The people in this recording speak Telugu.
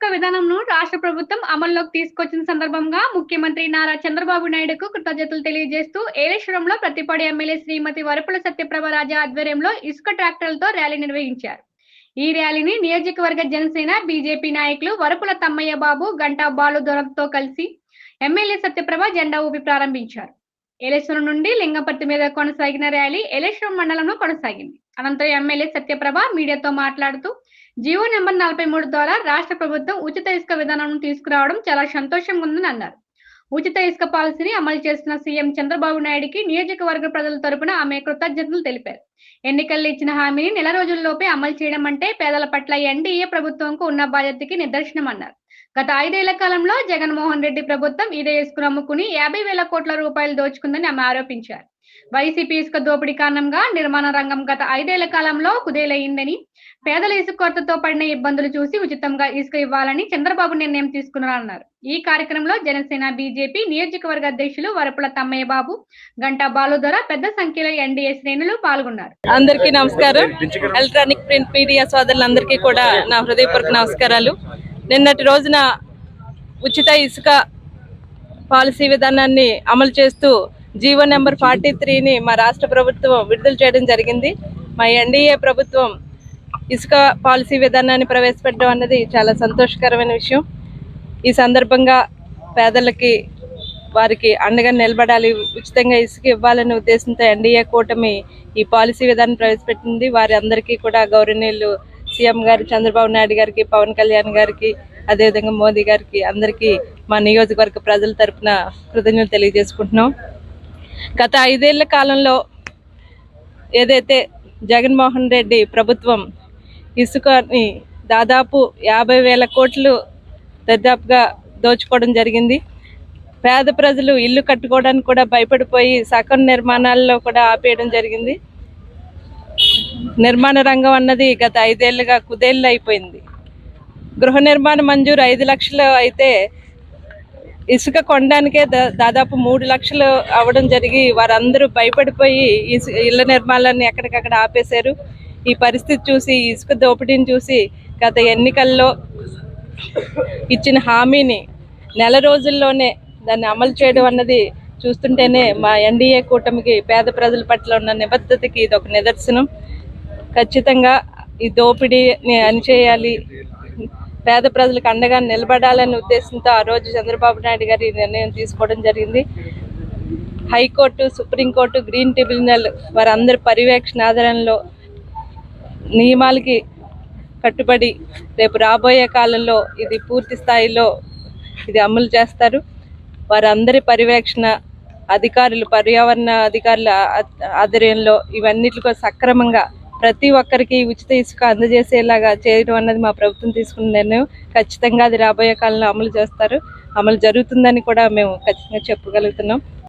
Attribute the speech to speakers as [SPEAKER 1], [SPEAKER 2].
[SPEAKER 1] ఇసుక విధానంను రాష్ట్ర ప్రభుత్వం అమల్లోకి తీసుకొచ్చిన సందర్భంగా ముఖ్యమంత్రి నారా చంద్రబాబు నాయుడుకు కృతజ్ఞతలు తెలియజేస్తూ ఏలేశ్వరంలో ప్రతిపాడు ఎమ్మెల్యే శ్రీమతి వరపుల సత్యప్రభ రాజా ఆధ్వర్యంలో ఇసుక ట్రాక్టర్లతో ర్యాలీ నిర్వహించారు. ఈ ర్యాలీని నియోజకవర్గ జనసేన బీజేపీ నాయకులు వరపుల తమ్మయ్య బాబు, గంటా బాలు దొరతో కలిసి ఎమ్మెల్యే సత్యప్రభ జెండా ఊపి ప్రారంభించారు. ఏలేశ్వరం నుండి లింగపర్తి మీద కొనసాగిన ర్యాలీ ఏలేశ్వరం మండలంలో కొనసాగింది. అనంతరం ఎమ్మెల్యే సత్యప్రభ మీడియాతో మాట్లాడుతూ జీవో నెంబర్ 43 ద్వారా రాష్ట్ర ప్రభుత్వం ఉచిత ఇసుక విధానాన్ని తీసుకురావడం చాలా సంతోషంగా ఉందని అన్నారు. ఉచిత ఇసుక పాలసీని అమలు చేస్తున్న సీఎం చంద్రబాబు నాయుడుకి నియోజకవర్గ ప్రజల తరపున ఆమె కృతజ్ఞతలు తెలిపారు. ఎన్నికల్లో ఇచ్చిన హామీని నెల రోజుల్లోపే అమలు చేయడం అంటే పేదల పట్ల ఎన్డీఏ ప్రభుత్వంకు ఉన్న బాధ్యతకి నిదర్శనమన్నారు. గత 5 ఏళ్ల కాలంలో జగన్మోహన్ రెడ్డి ప్రభుత్వం ఇదే ఇసుకను అమ్ముకుని 50,000 కోట్ల రూపాయలు దోచుకుందని ఆమె ఆరోపించారు. వైసీపీ ఇసుక దోపిడీ కారణంగా నిర్మాణ రంగం గత 5 ఏళ్ల కాలంలో కుదేలయ్యిందని, పేదల ఇసుక కొరతతో పడిన ఇబ్బందులు చూసి ఉచితంగా ఇసుక ఇవ్వాలని చంద్రబాబు నిర్ణయం తీసుకున్నారన్నారు. ఈ కార్యక్రమంలో జనసేన బీజేపీ నియోజకవర్గ అధ్యక్షులు వరపుల తమ్మయ్య బాబు, గంటా బాలుధర పెద్ద సంఖ్యలో ఎన్డీఏ శ్రేణులు పాల్గొన్నారు.
[SPEAKER 2] అందరికీ నమస్కారం. ఎలక్ట్రానిక్ ప్రింట్ మీడియా సోదరులందరికీ కూడా నా హృదయపూర్వక నమస్కారాలు. నిన్నటి రోజున ఉచిత ఇసుక పాలసీ విధానాన్ని అమలు చేస్తూ జీవో నెంబర్ 43ని మా రాష్ట్ర ప్రభుత్వం విడుదల చేయడం జరిగింది. మా ఎన్డీఏ ప్రభుత్వం ఇసుక పాలసీ విధానాన్ని ప్రవేశపెట్టడం అన్నది చాలా సంతోషకరమైన విషయం. ఈ సందర్భంగా పేదలకి వారికి అండగా నిలబడాలి, ఉచితంగా ఇసుక ఇవ్వాలనే ఉద్దేశంతో ఎన్డీఏ కూటమి ఈ పాలసీ విధానం ప్రవేశపెట్టింది. వారి అందరికీ కూడా గౌరవనీయులు సీఎం గారు చంద్రబాబు నాయుడు గారికి, పవన్ కళ్యాణ్ గారికి, అదేవిధంగా మోదీ గారికి అందరికీ మా నియోజకవర్గ ప్రజల తరఫున కృతజ్ఞతలు తెలియజేసుకుంటున్నాం. గత 5 ఏళ్ల కాలంలో ఏదైతే జగన్మోహన్ రెడ్డి ప్రభుత్వం ఇసుకని దాదాపు 50,000 కోట్లు దాదాపుగా దోచుకోవడం జరిగింది. పేద ప్రజలు ఇల్లు కట్టుకోవడానికి కూడా భయపడిపోయి సగం నిర్మాణాల్లో కూడా ఆపేయడం జరిగింది. నిర్మాణ రంగం అన్నది గత 5 ఏళ్లుగా కుదేళ్ళు అయిపోయింది. గృహ నిర్మాణ మంజూరు 5 లక్షలు అయితే ఇసుక కొనడానికే దాదాపు 3 లక్షలు అవ్వడం జరిగి వారందరూ భయపడిపోయి ఇళ్ల నిర్మాణాన్ని ఎక్కడికక్కడ ఆపేశారు. ఈ పరిస్థితి చూసి, ఇసుక దోపిడీని చూసి గత ఎన్నికల్లో ఇచ్చిన హామీని నెల రోజుల్లోనే దాన్ని అమలు చేయడం అన్నది చూస్తుంటేనే మా ఎన్డీఏ కూటమికి పేద ప్రజల పట్ల ఉన్న నిబద్ధతకి ఇది ఒక నిదర్శనం. ఖచ్చితంగా ఈ దోపిడీని అణిచేయాలి, పేద ప్రజలకు అండగా నిలబడాలనే ఉద్దేశంతో ఆ రోజు చంద్రబాబు నాయుడు గారి నిర్ణయం తీసుకోవడం జరిగింది. హైకోర్టు, సుప్రీంకోర్టు, గ్రీన్ ట్రిబ్యునల్ వారందరి పర్యవేక్షణ ఆధారంలో నియమాలకి కట్టుబడి రేపు రాబోయే కాలంలో ఇది పూర్తి స్థాయిలో ఇది అమలు చేస్తారు. వారందరి పర్యవేక్షణ అధికారులు, పర్యావరణ అధికారుల ఆధ్వర్యంలో ఇవన్నిటికో సక్రమంగా ప్రతి ఒక్కరికి ఉచిత ఇసుక అందజేసేలాగా చేయడం అన్నది మా ప్రభుత్వం తీసుకున్న నిర్ణయం. ఖచ్చితంగా అది రాబోయే కాలంలో అమలు చేస్తారు, అమలు జరుగుతుందని కూడా మేము ఖచ్చితంగా చెప్పగలుగుతున్నాం.